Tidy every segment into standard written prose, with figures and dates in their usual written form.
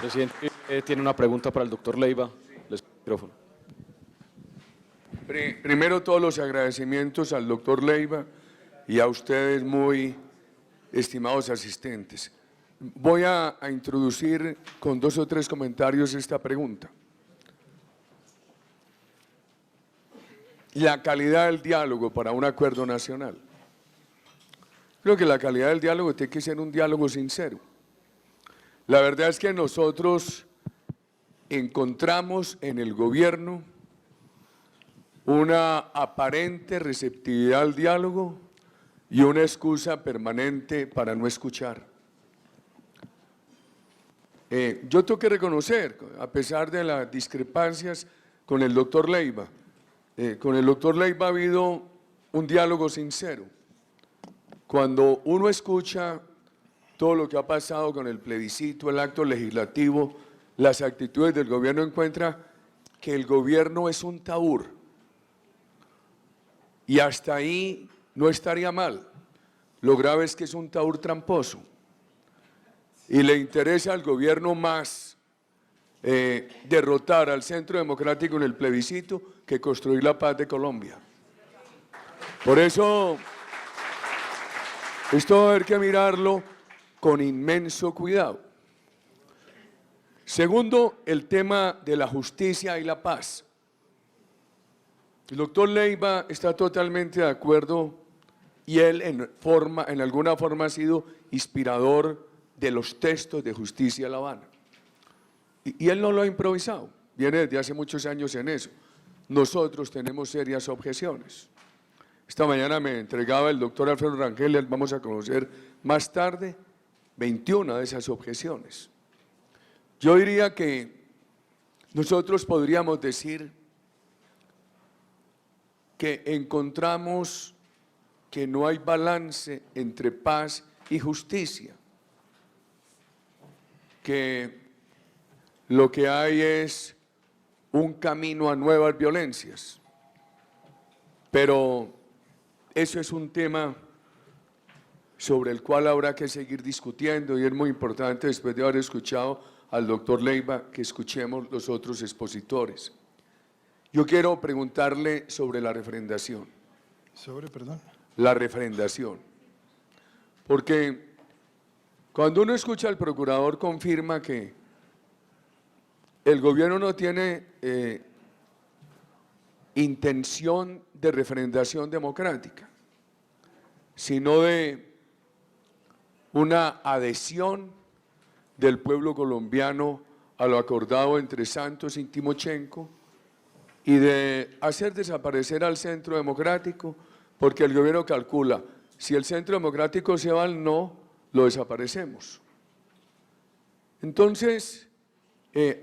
Presidente, tiene una pregunta para el doctor Leiva. Les doy el micrófono. Primero, todos los agradecimientos al doctor Leiva y a ustedes, muy estimados asistentes. Voy a introducir con 2 o 3 comentarios esta pregunta. La calidad del diálogo para un acuerdo nacional. Creo que la calidad del diálogo tiene que ser un diálogo sincero. La verdad es que nosotros encontramos en el gobierno una aparente receptividad al diálogo y una excusa permanente para no escuchar. Yo tengo que reconocer, a pesar de las discrepancias con el doctor Leiva, ha habido un diálogo sincero. Cuando uno escucha todo lo que ha pasado con el plebiscito, el acto legislativo, las actitudes del gobierno, encuentra que el gobierno es un taur. Y hasta ahí no estaría mal. Lo grave es que es un taur tramposo. Y le interesa al gobierno más derrotar al Centro Democrático en el plebiscito que construir la paz de Colombia. Por eso, esto va a haber que mirarlo con inmenso cuidado. Segundo, el tema de la justicia y la paz. El doctor Leiva está totalmente de acuerdo y él en alguna forma ha sido inspirador de los textos de Justicia a La Habana. Y él no lo ha improvisado, viene desde hace muchos años en eso. Nosotros tenemos serias objeciones. Esta mañana me entregaba el doctor Alfredo Rangel, vamos a conocer más tarde 21 de esas objeciones. Yo diría que nosotros podríamos decir que encontramos que no hay balance entre paz y justicia, que lo que hay es un camino a nuevas violencias, pero eso es un tema sobre el cual habrá que seguir discutiendo y es muy importante, después de haber escuchado al doctor Leiva, que escuchemos los otros expositores. Yo quiero preguntarle sobre la refrendación. Perdón. La refrendación. Porque cuando uno escucha al procurador confirma que el gobierno no tiene intención de refrendación democrática, sino de una adhesión del pueblo colombiano a lo acordado entre Santos y Timochenko y de hacer desaparecer al Centro Democrático, porque el gobierno calcula, si el Centro Democrático se va al no, lo desaparecemos. Entonces,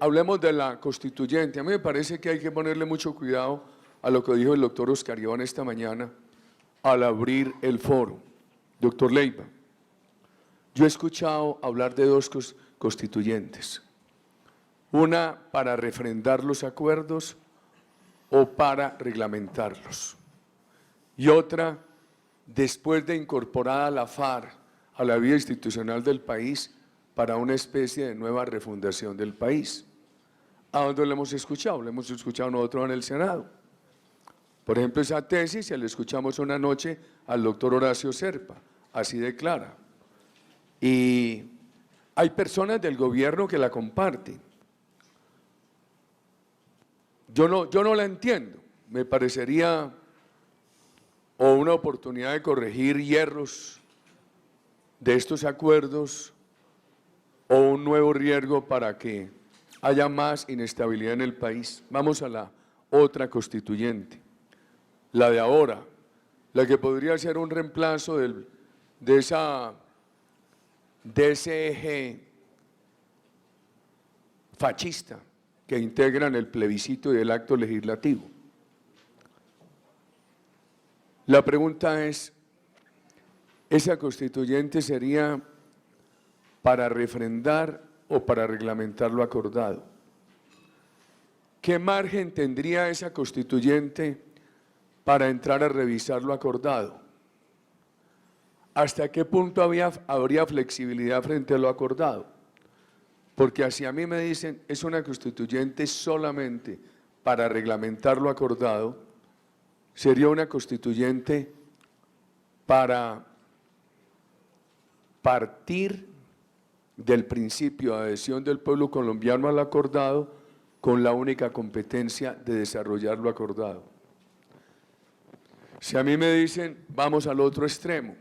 hablemos de la constituyente. A mí me parece que hay que ponerle mucho cuidado a lo que dijo el doctor Oscar Iván esta mañana al abrir el foro. Doctor Leiva, yo he escuchado hablar de 2 constituyentes, una para refrendar los acuerdos o para reglamentarlos, y otra después de incorporar a la FARC a la vida institucional del país para una especie de nueva refundación del país. ¿A dónde lo hemos escuchado? Lo hemos escuchado nosotros en el Senado. Por ejemplo, esa tesis se la escuchamos una noche al doctor Horacio Serpa, así declara. Y hay personas del gobierno que la comparten. Yo no la entiendo, me parecería o una oportunidad de corregir hierros de estos acuerdos o un nuevo riesgo para que haya más inestabilidad en el país. Vamos a la otra constituyente, la de ahora, la que podría ser un reemplazo de ese eje fascista que integran el plebiscito y el acto legislativo. La pregunta es, ¿esa constituyente sería para refrendar o para reglamentar lo acordado? ¿Qué margen tendría esa constituyente para entrar a revisar lo acordado? ¿Hasta qué punto habría flexibilidad frente a lo acordado? Porque así a mí me dicen, es una constituyente solamente para reglamentar lo acordado, sería una constituyente para partir del principio de adhesión del pueblo colombiano al acordado con la única competencia de desarrollar lo acordado. Si a mí me dicen, vamos al otro extremo,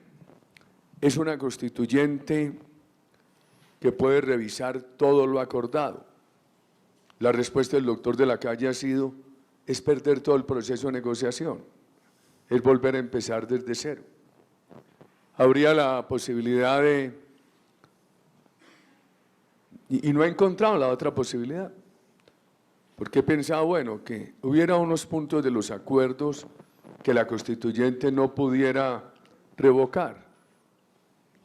es una constituyente que puede revisar todo lo acordado. La respuesta del doctor de la Calle ha sido, es perder todo el proceso de negociación, es volver a empezar desde cero. Habría la posibilidad de, y no he encontrado la otra posibilidad, porque he pensado, bueno, que hubiera unos puntos de los acuerdos que la constituyente no pudiera revocar,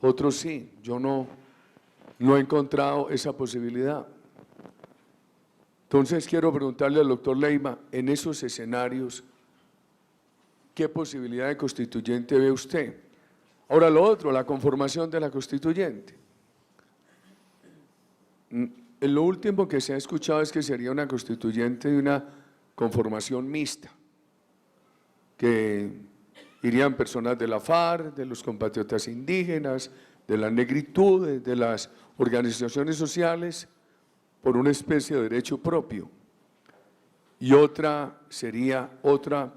otros sí, yo no he encontrado esa posibilidad. Entonces quiero preguntarle al doctor Leiva, en esos escenarios, ¿qué posibilidad de constituyente ve usted? Ahora lo otro, la conformación de la constituyente. Lo último que se ha escuchado es que sería una constituyente de una conformación mixta, que irían personas de la FARC, de los compatriotas indígenas, de las negritudes, de las organizaciones sociales, por una especie de derecho propio. Y otra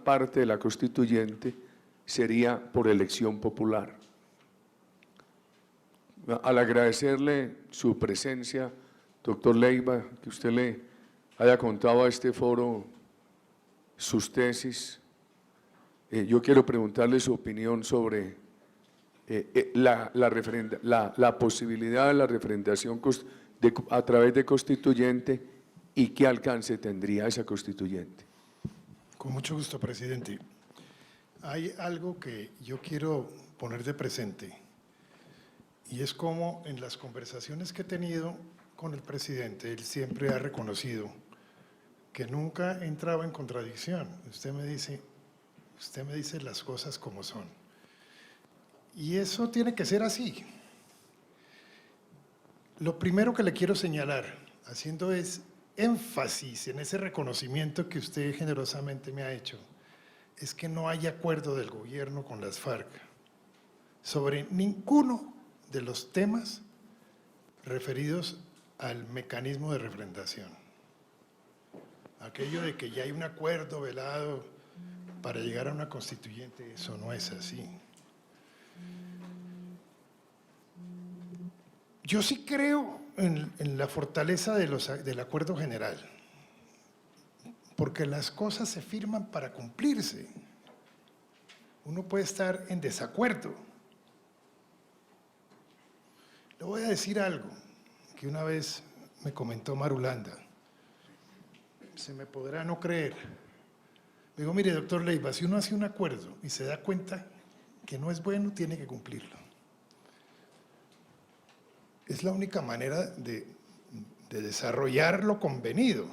parte de la constituyente sería por elección popular. Al agradecerle su presencia, doctor Leiva, que usted le haya contado a este foro sus tesis, yo quiero preguntarle su opinión sobre la posibilidad de la referendación a través de constituyente y qué alcance tendría esa constituyente. Con mucho gusto, presidente. Hay algo que yo quiero poner de presente y es como en las conversaciones que he tenido con el presidente, él siempre ha reconocido que nunca entraba en contradicción. Usted me dice las cosas como son. Y eso tiene que ser así. Lo primero que le quiero señalar, haciendo es énfasis en ese reconocimiento que usted generosamente me ha hecho, es que no hay acuerdo del gobierno con las FARC sobre ninguno de los temas referidos al mecanismo de refrendación. Aquello de que ya hay un acuerdo velado para llegar a una constituyente, eso no es así. Yo sí creo en la fortaleza del acuerdo general, porque las cosas se firman para cumplirse. Uno puede estar en desacuerdo. Le voy a decir algo que una vez me comentó Marulanda. Se me podrá no creer. Le digo, mire, doctor Leiva, si uno hace un acuerdo y se da cuenta que no es bueno, tiene que cumplirlo. Es la única manera de desarrollar lo convenido.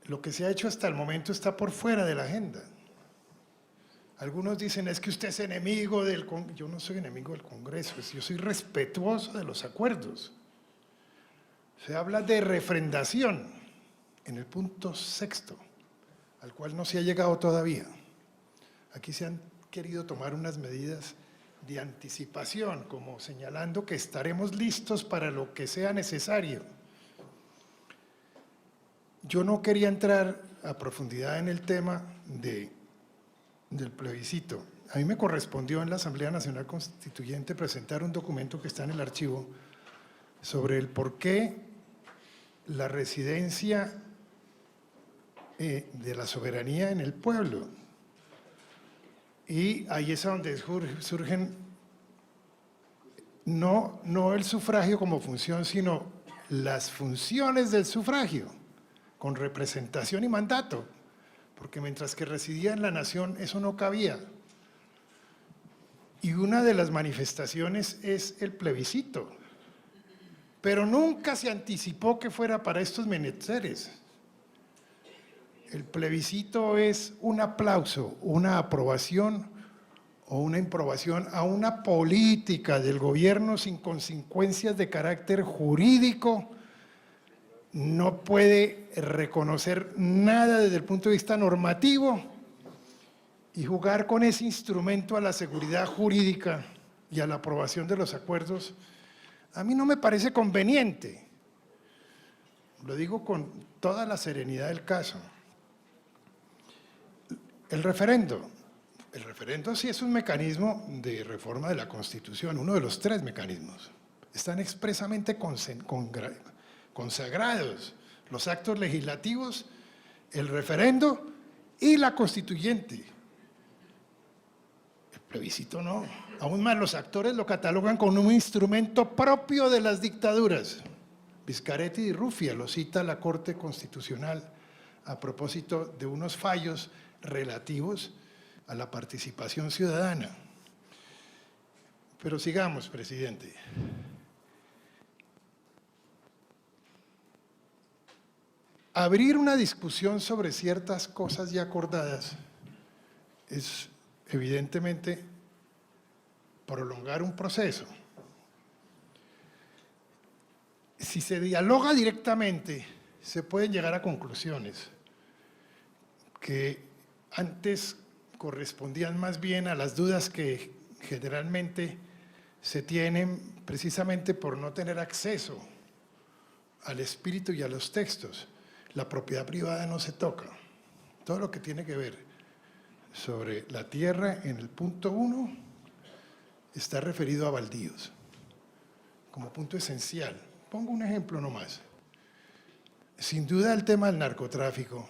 Lo que se ha hecho hasta el momento está por fuera de la agenda. Algunos dicen, es que usted es enemigo del Congreso. Yo no soy enemigo del Congreso, yo soy respetuoso de los acuerdos. Se habla de refrendación en el punto 6º, al cual no se ha llegado todavía. Aquí se han querido tomar unas medidas de anticipación, como señalando que estaremos listos para lo que sea necesario. Yo no quería entrar a profundidad en el tema del plebiscito. A mí me correspondió en la Asamblea Nacional Constituyente presentar un documento que está en el archivo sobre el por qué la residencia de la soberanía en el pueblo. Y ahí es donde surgen no el sufragio como función, sino las funciones del sufragio, con representación y mandato, porque mientras que residía en la nación eso no cabía. Y una de las manifestaciones es el plebiscito, pero nunca se anticipó que fuera para estos menesteres. El plebiscito es un aplauso, una aprobación o una aprobación a una política del gobierno sin consecuencias de carácter jurídico, no puede reconocer nada desde el punto de vista normativo y jugar con ese instrumento a la seguridad jurídica y a la aprobación de los acuerdos, a mí no me parece conveniente. Lo digo con toda la serenidad del caso. El referendo sí es un mecanismo de reforma de la Constitución, uno de los 3 mecanismos. Están expresamente consagrados los actos legislativos, el referendo y la constituyente. El plebiscito no. Aún más, los actores lo catalogan como un instrumento propio de las dictaduras. Viscaretti y Ruffia lo cita la Corte Constitucional a propósito de unos fallos relativos a la participación ciudadana. Pero sigamos, presidente. Abrir una discusión sobre ciertas cosas ya acordadas es evidentemente prolongar un proceso. Si se dialoga directamente, se pueden llegar a conclusiones que antes correspondían más bien a las dudas que generalmente se tienen precisamente por no tener acceso al espíritu y a los textos. La propiedad privada no se toca. Todo lo que tiene que ver sobre la tierra en el punto 1 está referido a baldíos, como punto esencial. Pongo un ejemplo nomás. Sin duda el tema del narcotráfico.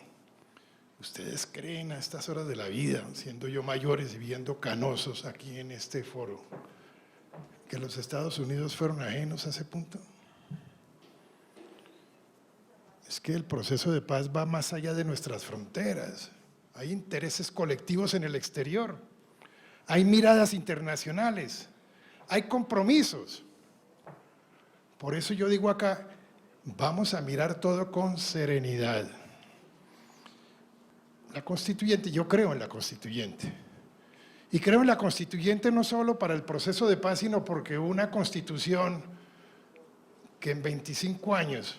¿Ustedes creen a estas horas de la vida, siendo yo mayores y viendo canosos aquí en este foro, que los Estados Unidos fueron ajenos a ese punto? Es que el proceso de paz va más allá de nuestras fronteras. Hay intereses colectivos en el exterior. Hay miradas internacionales. Hay compromisos. Por eso yo digo acá, vamos a mirar todo con serenidad. La constituyente, yo creo en la constituyente. Y creo en la constituyente no solo para el proceso de paz, sino porque una constitución que en 25 años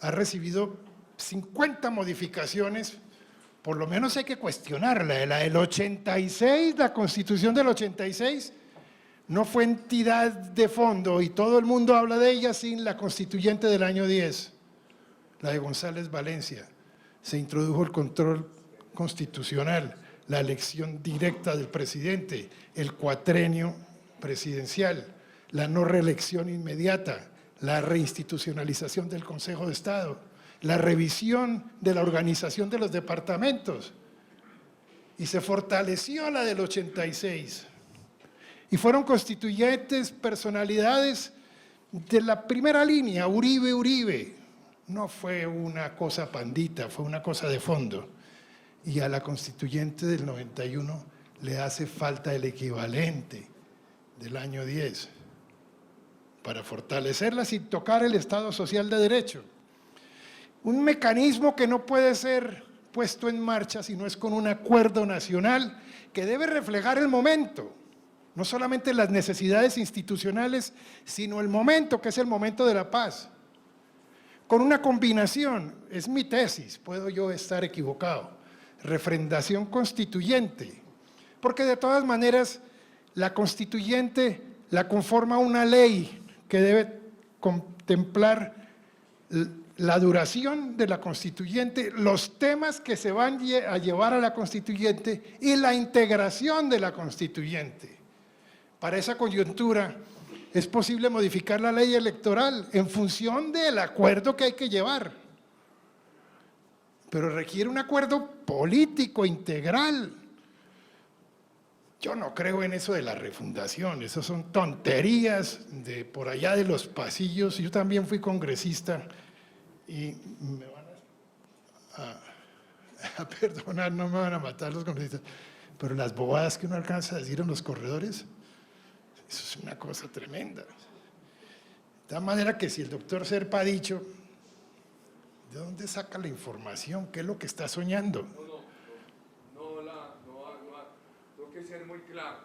ha recibido 50 modificaciones, por lo menos hay que cuestionarla. La del 86, la Constitución del 86, no fue entidad de fondo y todo el mundo habla de ella sin la constituyente del año 10, la de González Valencia. Se introdujo el control constitucional, la elección directa del presidente, el cuatrenio presidencial, la no reelección inmediata, la reinstitucionalización del Consejo de Estado, la revisión de la organización de los departamentos, y se fortaleció la del 86. Y fueron constituyentes personalidades de la primera línea, Uribe. No fue una cosa pandita, fue una cosa de fondo. Y a la constituyente del 91 le hace falta el equivalente del año 10 para fortalecerla sin tocar el Estado Social de Derecho. Un mecanismo que no puede ser puesto en marcha si no es con un acuerdo nacional que debe reflejar el momento, no solamente las necesidades institucionales, sino el momento, que es el momento de la paz. Con una combinación, es mi tesis, puedo yo estar equivocado, refrendación constituyente, porque de todas maneras la constituyente la conforma una ley que debe contemplar la duración de la constituyente, los temas que se van a llevar a la constituyente y la integración de la constituyente. Para esa coyuntura es posible modificar la ley electoral en función del acuerdo que hay que llevar, pero requiere un acuerdo político integral. Yo no creo en eso de la refundación, eso son tonterías de por allá de los pasillos. Yo también fui congresista y me van a perdonar, no me van a matar los congresistas, pero las bobadas que uno alcanza a decir en los corredores, eso es una cosa tremenda. De tal manera que si el doctor Serpa ha dicho, ¿de dónde saca la información? ¿Qué es lo que está soñando? Creo que que ser muy claro.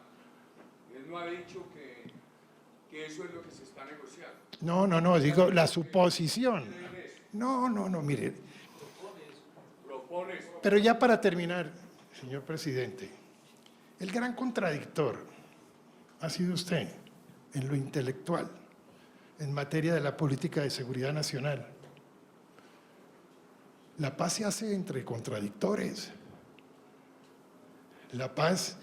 Él no ha dicho que eso es lo que se está negociando. No, digo la suposición. No, mire. Propones. Pero ya para terminar, señor presidente, el gran contradictor ha sido usted en lo intelectual, en materia de la política de seguridad nacional. La paz se hace entre contradictores. La paz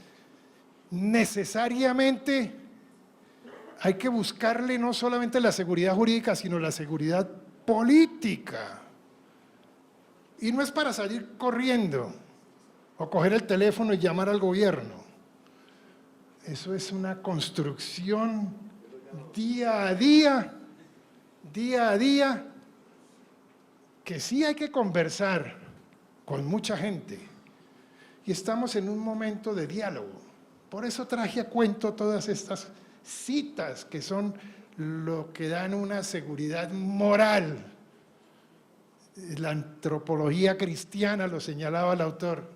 necesariamente hay que buscarle no solamente la seguridad jurídica, sino la seguridad política. Y no es para salir corriendo o coger el teléfono y llamar al gobierno. Eso es una construcción día a día, que sí hay que conversar con mucha gente. Y estamos en un momento de diálogo. Por eso traje a cuento todas estas citas que son lo que dan una seguridad moral. La antropología cristiana, lo señalaba el autor,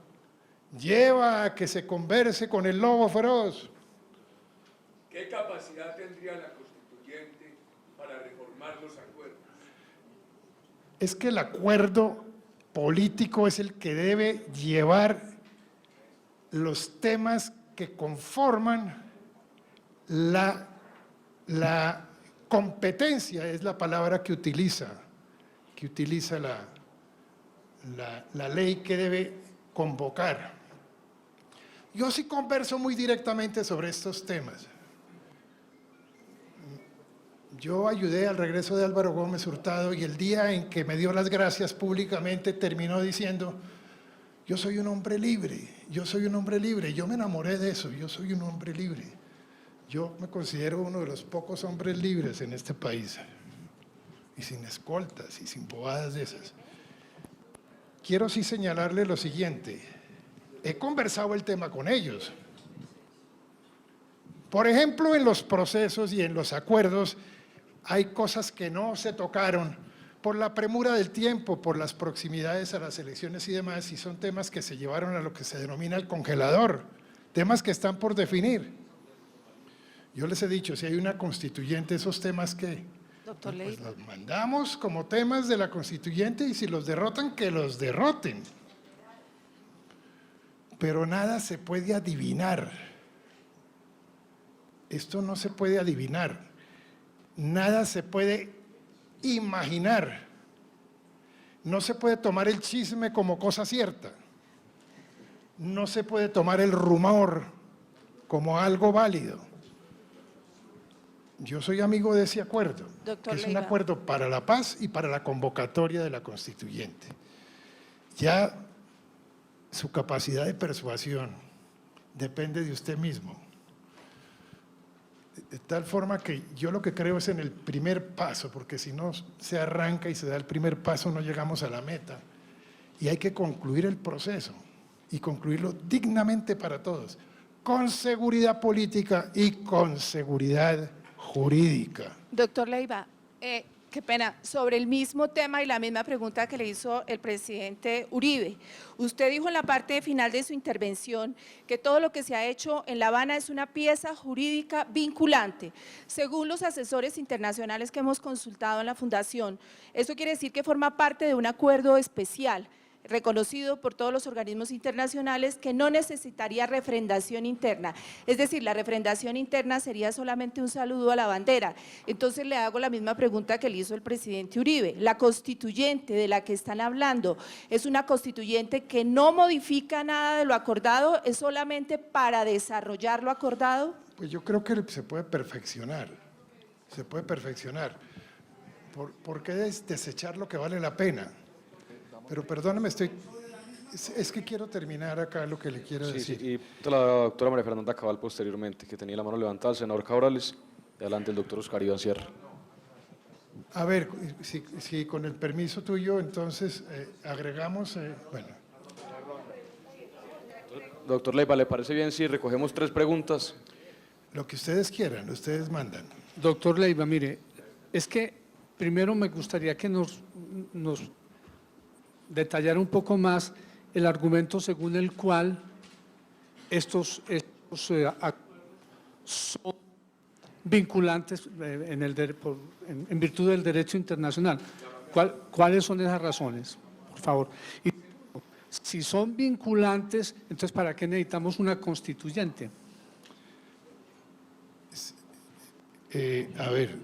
lleva a que se converse con el lobo feroz. ¿Qué capacidad tendría la constituyente para reformar los acuerdos? Es que el acuerdo político es el que debe llevar los temas que conforman la competencia, es la palabra que utiliza la ley que debe convocar. Yo sí converso muy directamente sobre estos temas. Yo ayudé al regreso de Álvaro Gómez Hurtado y el día en que me dio las gracias públicamente terminó diciendo: yo soy un hombre libre, yo soy un hombre libre. Yo me enamoré de eso, yo soy un hombre libre. Yo me considero uno de los pocos hombres libres en este país y sin escoltas y sin bobadas de esas. Quiero sí señalarle lo siguiente: he conversado el tema con ellos. Por ejemplo, en los procesos y en los acuerdos hay cosas que no se tocaron por la premura del tiempo, por las proximidades a las elecciones y demás, y son temas que se llevaron a lo que se denomina el congelador, temas que están por definir. Yo les he dicho, si hay una constituyente, esos temas que Doctor pues Leiva. los mandamos como temas de la constituyente y si los derrotan, que los derroten. Pero nada se puede adivinar. Esto no se puede adivinar. Nada se puede imaginar. No se puede tomar el chisme como cosa cierta. No se puede tomar el rumor como algo válido. Yo soy amigo de ese acuerdo, Doctor que es un Leiva. acuerdo para la paz y para la convocatoria de la constituyente. Ya su capacidad de persuasión depende de usted mismo. De tal forma que yo lo que creo es en el primer paso, porque si no se arranca y se da el primer paso no llegamos a la meta. Y hay que concluir el proceso y concluirlo dignamente para todos, con seguridad política y con seguridad jurídica. Doctor Leiva, qué pena, sobre el mismo tema y la misma pregunta que le hizo el presidente Uribe. Usted dijo en la parte final de su intervención que todo lo que se ha hecho en La Habana es una pieza jurídica vinculante. Según los asesores internacionales que hemos consultado en la Fundación, eso quiere decir que forma parte de un acuerdo especial, reconocido por todos los organismos internacionales, que no necesitaría refrendación interna. Es decir, la refrendación interna sería solamente un saludo a la bandera. Entonces le hago la misma pregunta que le hizo el presidente Uribe. ¿La constituyente de la que están hablando es una constituyente que no modifica nada de lo acordado, es solamente para desarrollar lo acordado? Pues yo creo que se puede perfeccionar, se puede perfeccionar. ¿Por qué desechar lo que vale la pena? Pero perdóname, es que quiero terminar acá lo que le quiero decir. Y la doctora María Fernanda Cabal posteriormente, que tenía la mano levantada, el senador Cabrales, y adelante el doctor Oscar Iván Sierra. A ver, si con el permiso tuyo, entonces agregamos, bueno. Doctor Leiva, ¿le parece bien si recogemos 3 preguntas? Lo que ustedes quieran, ustedes mandan. Doctor Leiva, mire, es que primero me gustaría que nos detallara un poco más el argumento según el cual son vinculantes en virtud del derecho internacional. ¿Cuáles son esas razones? Por favor. Y si son vinculantes, entonces ¿para qué necesitamos una constituyente? A ver,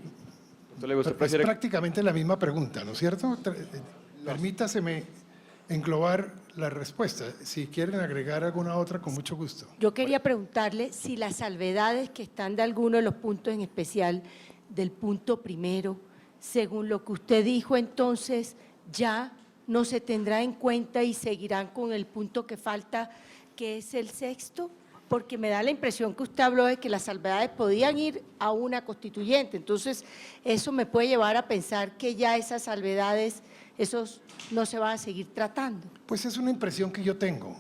Doctor Leiva, ¿usted es prefiere prácticamente la misma pregunta, ¿no es cierto? Permítaseme englobar la respuesta. Si quieren agregar alguna otra, con mucho gusto. Yo quería preguntarle si las salvedades que están de alguno de los puntos, en especial del punto primero, según lo que usted dijo, entonces ya no se tendrá en cuenta y seguirán con el punto que falta, que es el sexto, porque me da la impresión que usted habló de que las salvedades podían ir a una constituyente. Entonces, eso me puede llevar a pensar que ya esas salvedades, esos no se van a seguir tratando. Pues es una impresión que yo tengo.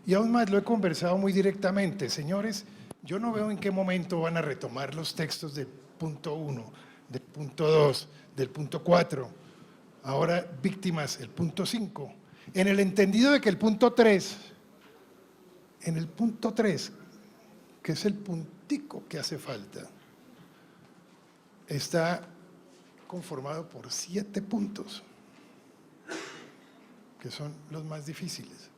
Y aún más lo he conversado muy directamente. Señores, yo no veo en qué momento van a retomar los textos del punto 1, del punto 2, del punto 4, ahora víctimas, el punto 5, en el entendido de que el punto 3, en el punto 3, que es el puntico que hace falta, está conformado por 7 puntos, que son los más difíciles.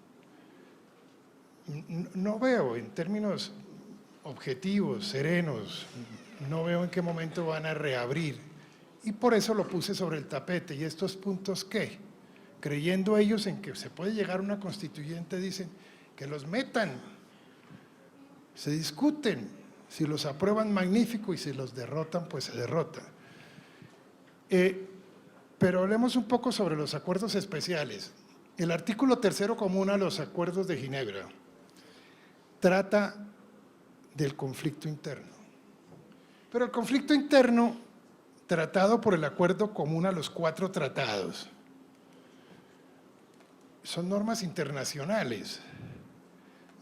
No veo en términos objetivos, serenos, no veo en qué momento van a reabrir. Y por eso lo puse sobre el tapete. ¿Y estos puntos qué? Creyendo ellos en que se puede llegar a una constituyente, dicen que los metan, se discuten. Si los aprueban, magnífico, y si los derrotan, pues se derrotan. Pero hablemos un poco sobre los acuerdos especiales. El artículo 3º común a los acuerdos de Ginebra trata del conflicto interno. Pero el conflicto interno tratado por el acuerdo común a los 4 tratados son normas internacionales.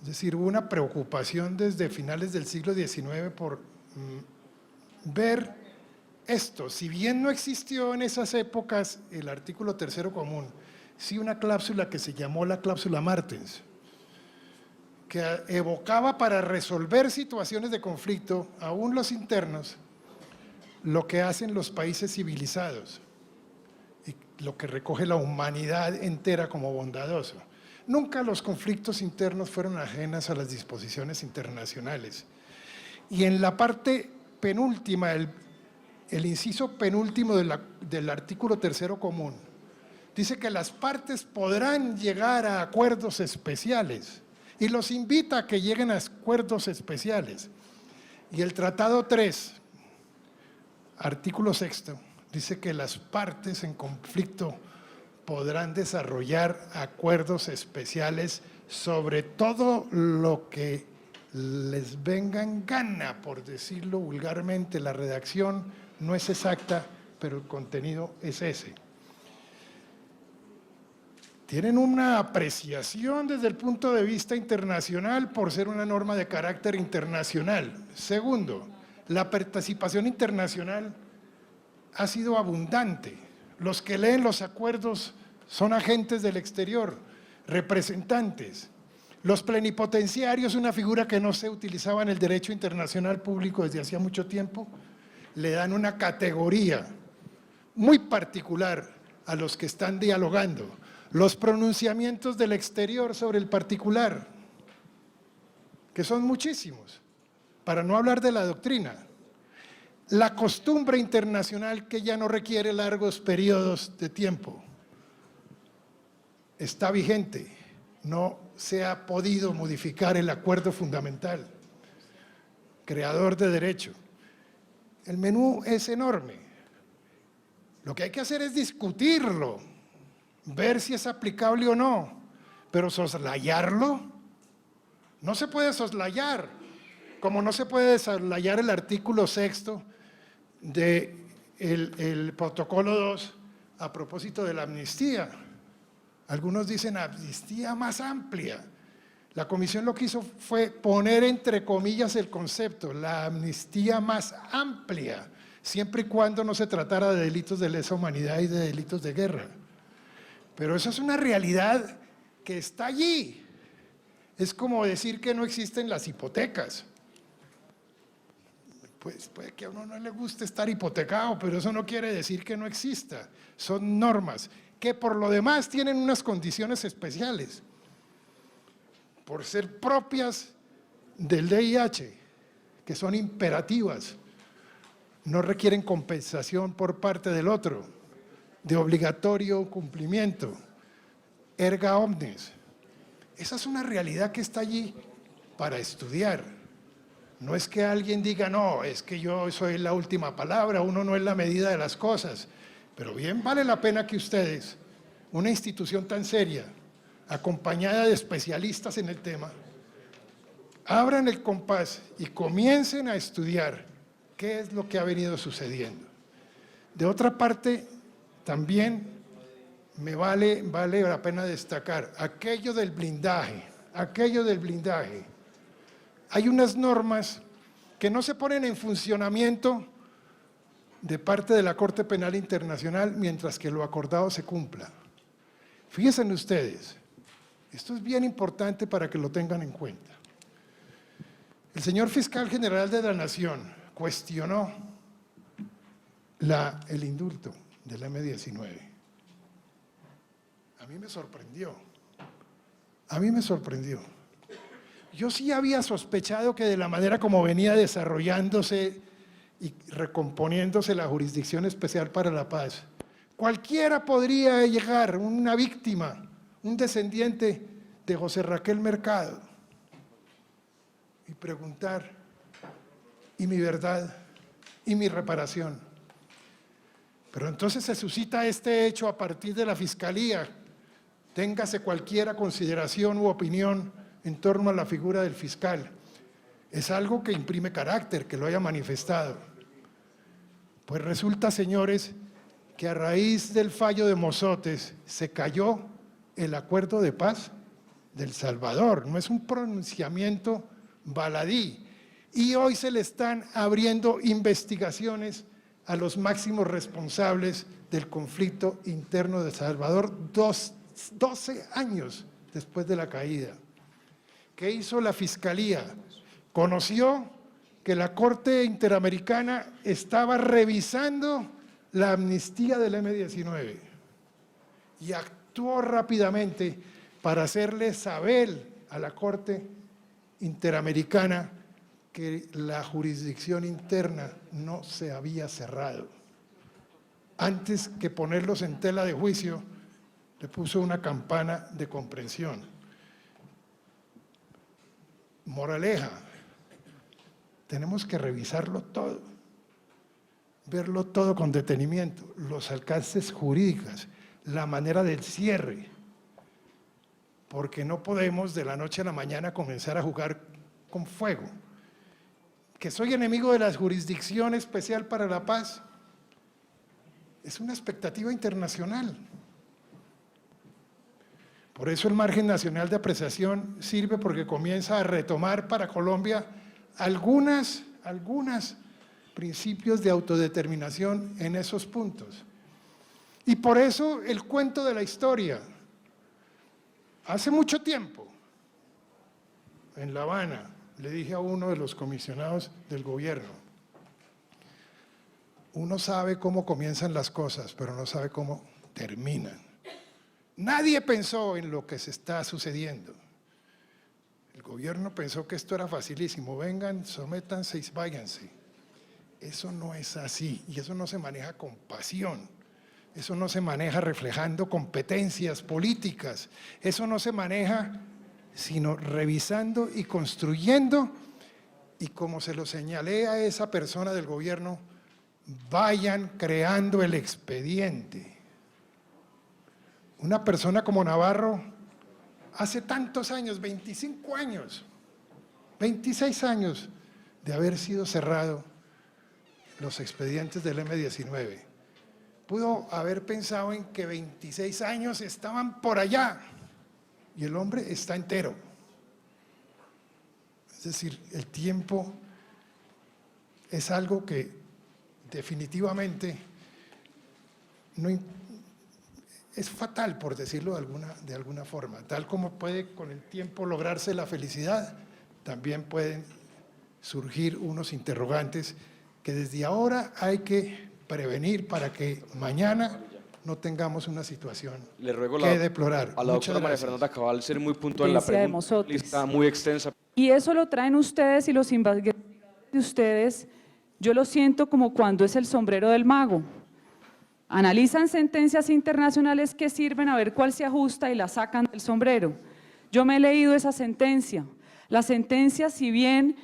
Es decir, hubo una preocupación desde finales del siglo XIX por ver esto. Si bien no existió en esas épocas el artículo 3º común, sí una cláusula que se llamó la cláusula Martens, que evocaba para resolver situaciones de conflicto, aún los internos, lo que hacen los países civilizados y lo que recoge la humanidad entera como bondadoso. Nunca los conflictos internos fueron ajenas a las disposiciones internacionales. Y en la parte penúltima, el inciso penúltimo del artículo 3º común, dice que las partes podrán llegar a acuerdos especiales y los invita a que lleguen a acuerdos especiales. Y el Tratado 3, artículo 6º, dice que las partes en conflicto podrán desarrollar acuerdos especiales sobre todo lo que les venga en gana, por decirlo vulgarmente. La redacción no es exacta, pero el contenido es ese. Tienen una apreciación desde el punto de vista internacional por ser una norma de carácter internacional. Segundo, la participación internacional ha sido abundante. Los que leen los acuerdos son agentes del exterior, representantes. Los plenipotenciarios, una figura que no se utilizaba en el derecho internacional público desde hacía mucho tiempo, le dan una categoría muy particular a los que están dialogando. Los pronunciamientos del exterior sobre el particular, que son muchísimos, para no hablar de la doctrina. La costumbre internacional, que ya no requiere largos periodos de tiempo, está vigente. No se ha podido modificar el acuerdo fundamental, creador de derecho. El menú es enorme. Lo que hay que hacer es discutirlo, ver si es aplicable o no, pero soslayarlo, no se puede soslayar, como no se puede soslayar el artículo 6º del protocolo 2 a propósito de la amnistía. Algunos dicen amnistía más amplia. La comisión lo que hizo fue poner entre comillas el concepto, la amnistía más amplia, siempre y cuando no se tratara de delitos de lesa humanidad y de delitos de guerra. Pero eso es una realidad que está allí. Es como decir que no existen las hipotecas. Pues puede que a uno no le guste estar hipotecado, pero eso no quiere decir que no exista. Son normas que por lo demás tienen unas condiciones especiales, por ser propias del DIH, que son imperativas, no requieren compensación por parte del otro, de obligatorio cumplimiento, erga omnes. Esa es una realidad que está allí para estudiar. No es que alguien diga, no, es que yo soy la última palabra, uno no es la medida de las cosas. Pero bien vale la pena que ustedes, una institución tan seria, acompañada de especialistas en el tema, abran el compás y comiencen a estudiar qué es lo que ha venido sucediendo. De otra parte, también vale la pena destacar aquello del blindaje. Hay unas normas que no se ponen en funcionamiento de parte de la Corte Penal Internacional mientras que lo acordado se cumpla. Fíjense ustedes, esto es bien importante para que lo tengan en cuenta. El señor Fiscal General de la Nación cuestionó el indulto del M-19. A mí me sorprendió. Yo sí había sospechado que de la manera como venía desarrollándose y recomponiéndose la Jurisdicción Especial para la Paz, cualquiera podría llegar, una víctima, un descendiente de José Raquel Mercado, y preguntar, ¿y mi verdad? ¿Y mi reparación? Pero entonces se suscita este hecho a partir de la Fiscalía. Téngase cualquiera consideración u opinión en torno a la figura del fiscal. Es algo que imprime carácter, que lo haya manifestado. Pues resulta, señores, que a raíz del fallo de Mozotes se cayó el acuerdo de paz del Salvador. No es un pronunciamiento baladí. Y hoy se le están abriendo investigaciones a los máximos responsables del conflicto interno de El Salvador 12 años después de la caída. ¿Qué hizo la Fiscalía? Conoció que la Corte Interamericana estaba revisando la amnistía del M-19 y actuó rápidamente para hacerle saber a la Corte Interamericana que la jurisdicción interna no se había cerrado. Antes que ponerlos en tela de juicio, le puso una campana de comprensión. Moraleja, tenemos que revisarlo todo, verlo todo con detenimiento, los alcances jurídicos, la manera del cierre, porque no podemos de la noche a la mañana comenzar a jugar con fuego. Que soy enemigo de la Jurisdicción Especial para la Paz es una expectativa internacional. Por eso el margen nacional de apreciación sirve porque comienza a retomar para Colombia algunos principios de autodeterminación en esos puntos. Y por eso el cuento de la historia. Hace mucho tiempo, en La Habana, le dije a uno de los comisionados del gobierno, uno sabe cómo comienzan las cosas, pero no sabe cómo terminan. Nadie pensó en lo que se está sucediendo. El gobierno pensó que esto era facilísimo, vengan, sométanse y váyanse. Eso no es así, y eso no se maneja con pasión, eso no se maneja reflejando competencias políticas, eso no se maneja sino revisando y construyendo, y como se lo señalé a esa persona del gobierno, vayan creando el expediente. Una persona como Navarro, hace tantos años, 25 años, 26 años de haber sido cerrado los expedientes del M-19, pudo haber pensado en que 26 años estaban por allá y el hombre está entero. Es decir, el tiempo es algo que definitivamente es fatal, por decirlo de alguna forma. Tal como puede con el tiempo lograrse la felicidad, también pueden surgir unos interrogantes que desde ahora hay que prevenir para que mañana no tengamos una situación Le ruego que deplorar. a la Muchas doctora María gracias. Fernanda Cabal ser muy puntual en la Audiencia de pregunta, Mozotes. lista muy extensa. Y eso lo traen ustedes y los investigadores de ustedes, yo lo siento como cuando es el sombrero del mago. Analizan sentencias internacionales que sirven a ver cuál se ajusta y la sacan del sombrero. Yo me he leído esa sentencia. La sentencia, si bien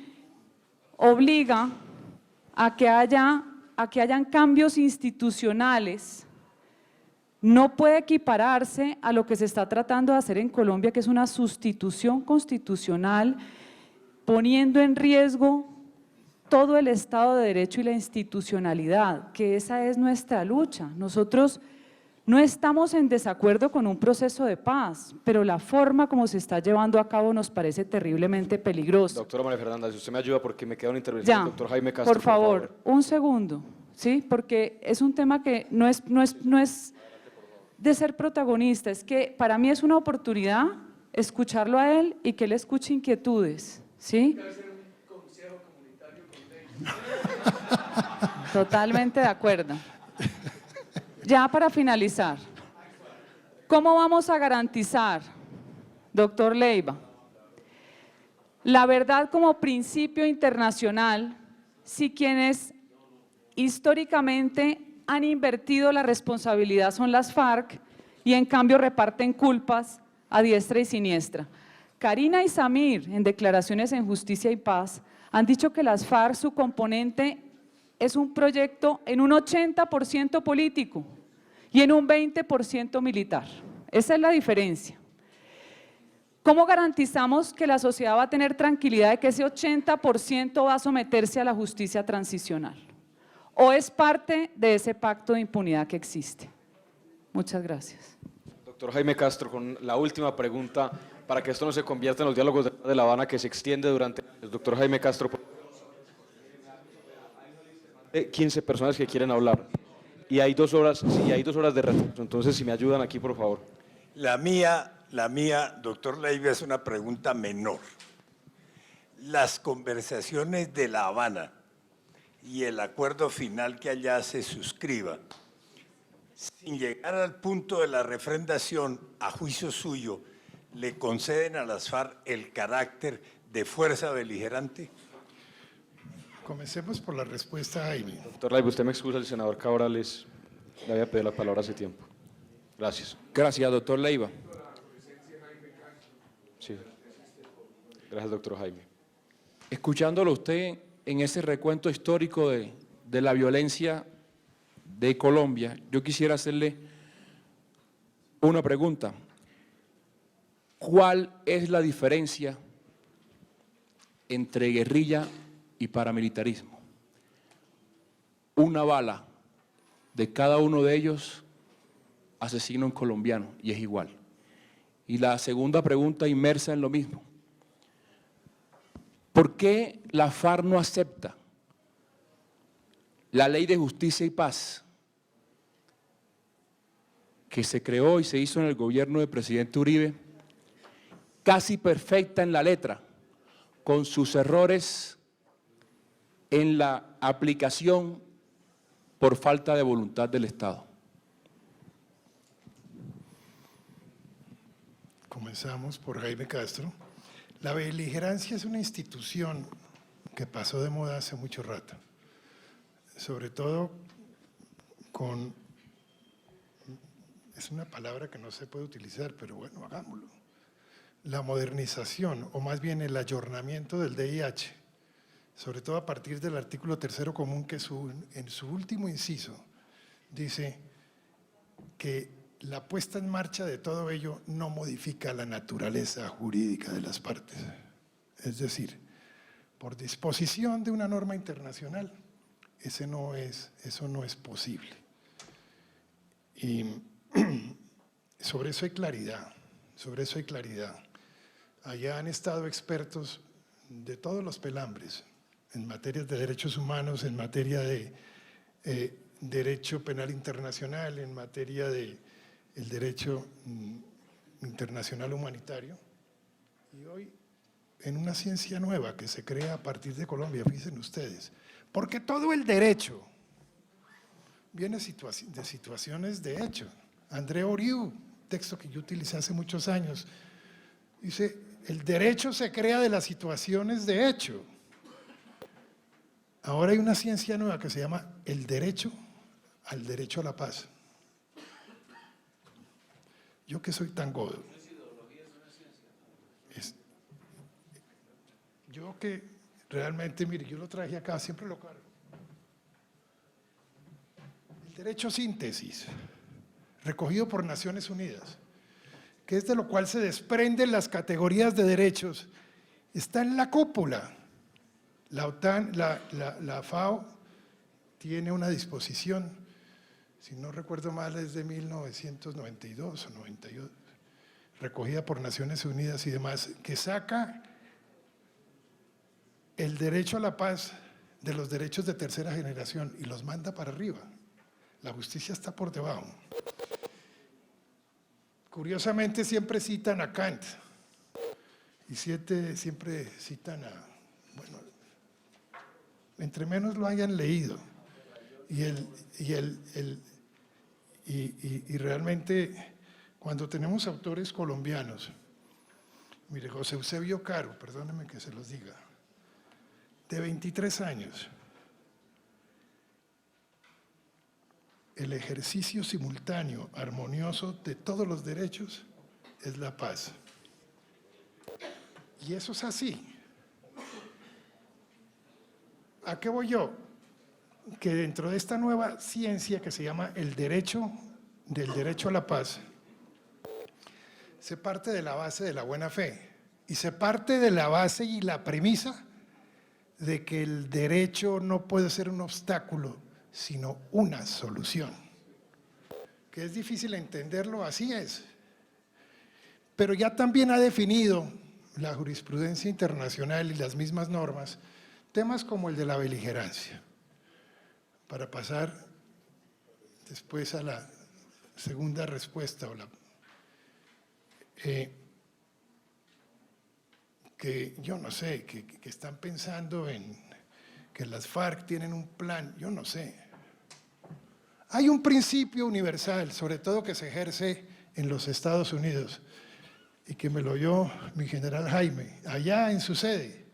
obliga a que hayan cambios institucionales, no puede equipararse a lo que se está tratando de hacer en Colombia, que es una sustitución constitucional, poniendo en riesgo todo el Estado de Derecho y la institucionalidad, que esa es nuestra lucha. Nosotros no estamos en desacuerdo con un proceso de paz, pero la forma como se está llevando a cabo nos parece terriblemente peligrosa. Doctora María Fernanda, si usted me ayuda porque me queda una intervención Ya, del doctor Jaime Castro. por favor, un segundo, ¿sí? Porque es un tema que no es de ser protagonista, es que para mí es una oportunidad escucharlo a él y que él escuche inquietudes, ¿sí? Totalmente de acuerdo. Ya para finalizar, ¿cómo vamos a garantizar, doctor Leiva, la verdad como principio internacional si quienes históricamente han invertido la responsabilidad son las FARC y en cambio reparten culpas a diestra y siniestra? Karina y Samir, en declaraciones en Justicia y Paz, han dicho que las FARC, su componente es un proyecto en un 80% político y en un 20% militar. Esa es la diferencia. ¿Cómo garantizamos que la sociedad va a tener tranquilidad de que ese 80% va a someterse a la justicia transicional? ¿O es parte de ese pacto de impunidad que existe? Muchas gracias. Doctor Jaime Castro, con la última pregunta, para que esto no se convierta en los diálogos de La Habana que se extiende durante el doctor Jaime Castro. 15 personas que quieren hablar y hay 2 horas, sí, hay 2 horas de retraso, entonces si me ayudan aquí, por favor. La mía, doctor Leiva, es una pregunta menor. Las conversaciones de La Habana y el acuerdo final que allá se suscriba, sin llegar al punto de la refrendación, a juicio suyo, ¿le conceden a las FARC el carácter de fuerza beligerante? Comencemos por la respuesta, Jaime. Doctor Leiva, usted me excusa, el senador Cabrales le había pedido la palabra hace tiempo. Gracias. Gracias, doctor Leiva. Sí. Gracias, doctor Jaime. Escuchándolo usted en ese recuento histórico de la violencia de Colombia, yo quisiera hacerle una pregunta. ¿Cuál es la diferencia entre guerrilla y paramilitarismo? Una bala de cada uno de ellos asesina a un colombiano y es igual. Y la segunda pregunta inmersa en lo mismo. ¿Por qué la FARC no acepta la Ley de Justicia y Paz que se creó y se hizo en el gobierno del presidente Uribe, casi perfecta en la letra, con sus errores en la aplicación por falta de voluntad del Estado? Comenzamos por Jaime Castro. La beligerancia es una institución que pasó de moda hace mucho rato, sobre todo con, es una palabra que no se puede utilizar, pero bueno, hagámoslo, la modernización, o más bien el ayornamiento del DIH, sobre todo a partir del artículo 3º común que en su último inciso dice que la puesta en marcha de todo ello no modifica la naturaleza jurídica de las partes. Es decir, por disposición de una norma internacional, eso no es posible. Y sobre eso hay claridad, Allá han estado expertos de todos los pelambres, en materias de derechos humanos, en materia de derecho penal internacional, en materia de el derecho internacional humanitario, y hoy en una ciencia nueva que se crea a partir de Colombia, fíjense ustedes, porque todo el derecho viene de situaciones de hecho. André Oriu, texto que yo utilicé hace muchos años, dice, el derecho se crea de las situaciones de hecho. Ahora hay una ciencia nueva que se llama el derecho al derecho a la paz. Yo que soy tan godo. Yo que realmente, mire, yo lo traje acá, siempre lo cargo. El derecho síntesis, recogido por Naciones Unidas, que es de lo cual se desprenden las categorías de derechos, está en la cúpula. La OTAN, la FAO, tiene una disposición, si no recuerdo mal, es de 1992 o 92, recogida por Naciones Unidas y demás, que saca el derecho a la paz de los derechos de tercera generación y los manda para arriba. La justicia está por debajo. Curiosamente siempre citan a Kant y siempre citan a, bueno, entre menos lo hayan leído y realmente cuando tenemos autores colombianos, mire, José Eusebio Caro, perdónenme que se los diga, de 23 años, el ejercicio simultáneo, armonioso de todos los derechos es la paz. Y eso es así. ¿A qué voy yo? Que dentro de esta nueva ciencia que se llama el derecho a la paz, se parte de la base de la buena fe y se parte de la base y la premisa de que el derecho no puede ser un obstáculo, sino una solución. Que es difícil entenderlo, así es. Pero ya también ha definido la jurisprudencia internacional y las mismas normas temas como el de la beligerancia, para pasar después a la segunda respuesta, que yo no sé, que están pensando en que las FARC tienen un plan, yo no sé. Hay un principio universal, sobre todo que se ejerce en los Estados Unidos, y que me lo oyó mi general Jaime, allá en su sede.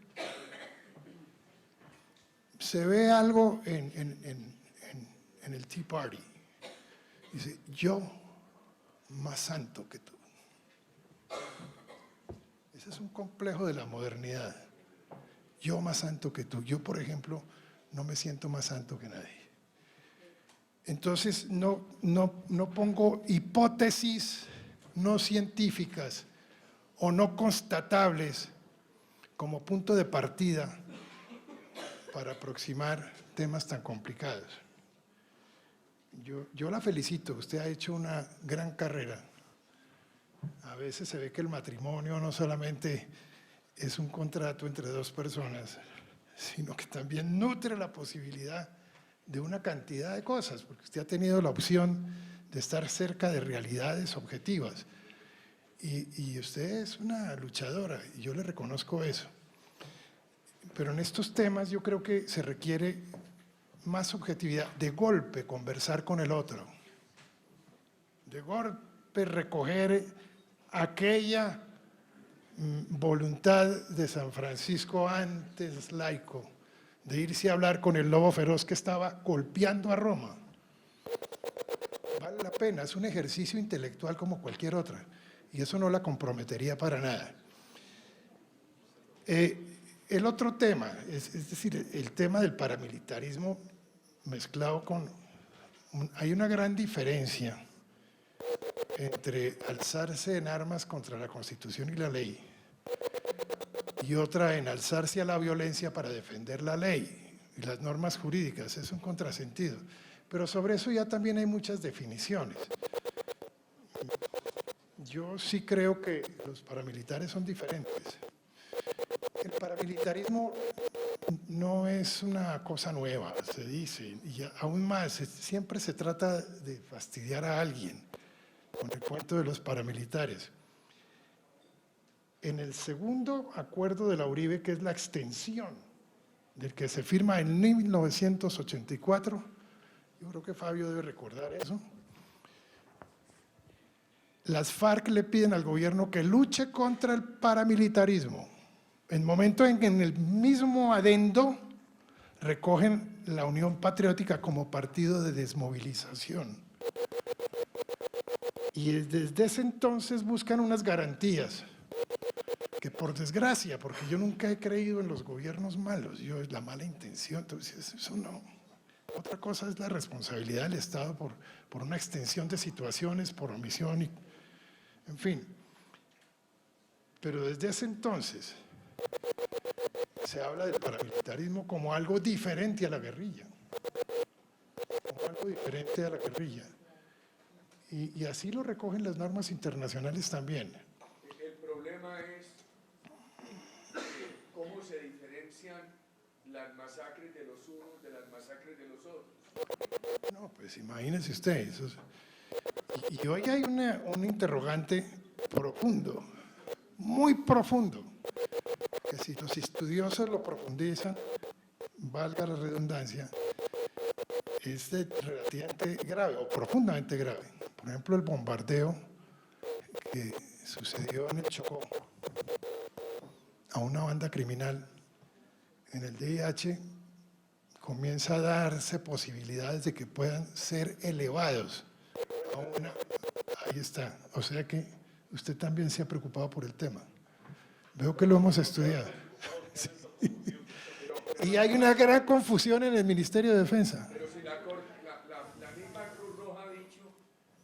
Se ve algo en el Tea Party. Dice, yo más santo que tú. Ese es un complejo de la modernidad. Yo más santo que tú. Yo, por ejemplo, no me siento más santo que nadie. Entonces, no pongo hipótesis no científicas o no constatables como punto de partida para aproximar temas tan complicados. Yo la felicito, usted ha hecho una gran carrera. A veces se ve que el matrimonio no solamente es un contrato entre dos personas, sino que también nutre la posibilidad de una cantidad de cosas, porque usted ha tenido la opción de estar cerca de realidades objetivas. Y usted es una luchadora, y yo le reconozco eso. Pero en estos temas yo creo que se requiere más objetividad, de golpe conversar con el otro, de golpe recoger aquella voluntad de San Francisco antes laico, de irse a hablar con el lobo feroz que estaba golpeando a Roma. Vale la pena, es un ejercicio intelectual como cualquier otra, y eso no la comprometería para nada. El otro tema, es decir, el tema del paramilitarismo mezclado con… Hay una gran diferencia entre alzarse en armas contra la Constitución y la ley y otra en alzarse a la violencia para defender la ley y las normas jurídicas. Es un contrasentido. Pero sobre eso ya también hay muchas definiciones. Yo sí creo que los paramilitares son diferentes. El paramilitarismo no es una cosa nueva, se dice, y aún más, siempre se trata de fastidiar a alguien. con el cuento de los paramilitares. En el segundo acuerdo de la Uribe, que es la extensión del que se firma en 1984, yo creo que Fabio debe recordar eso, las FARC le piden al gobierno que luche contra el paramilitarismo. En el momento en que en el mismo adendo recogen la Unión Patriótica como partido de desmovilización. Y desde ese entonces buscan unas garantías, que por desgracia, porque yo nunca he creído en los gobiernos malos, yo es la mala intención, entonces eso no. Otra cosa es la responsabilidad del Estado por una extensión de situaciones, por omisión, en fin. Pero desde ese entonces se habla del paramilitarismo como algo diferente a la guerrilla, como algo diferente a la guerrilla. Y así lo recogen las normas internacionales también. El problema es cómo se diferencian las masacres de los unos de las masacres de los otros. No, pues imagínese usted. Y hoy hay un interrogante profundo, muy profundo, que si los estudiosos lo profundizan, valga la redundancia, es relativamente grave o profundamente grave. Por ejemplo, el bombardeo que sucedió en el Chocó a una banda criminal en el DIH comienza a darse posibilidades de que puedan ser elevados a una... Ahí está. O sea que usted también se ha preocupado por el tema. Veo que lo hemos estudiado. Sí. Y hay una gran confusión en el Ministerio de Defensa. Pero si la misma Cruz Roja ha dicho,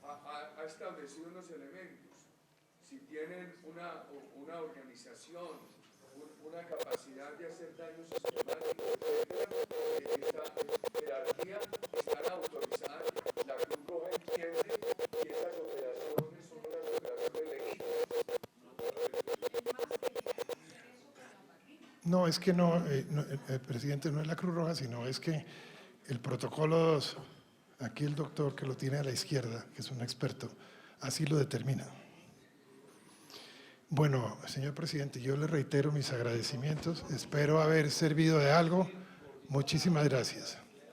ha establecido unos elementos, si tienen una organización, una capacidad de hacer daños sistemáticos, esta jerarquía están autorizadas, la Cruz Roja entiende que esas operaciones son unas operaciones legítimas. No, es que no, el presidente no es la Cruz Roja, sino es que el protocolo 2, aquí el doctor que lo tiene a la izquierda, que es un experto, así lo determina. Bueno, señor presidente, yo le reitero mis agradecimientos, espero haber servido de algo. Muchísimas gracias.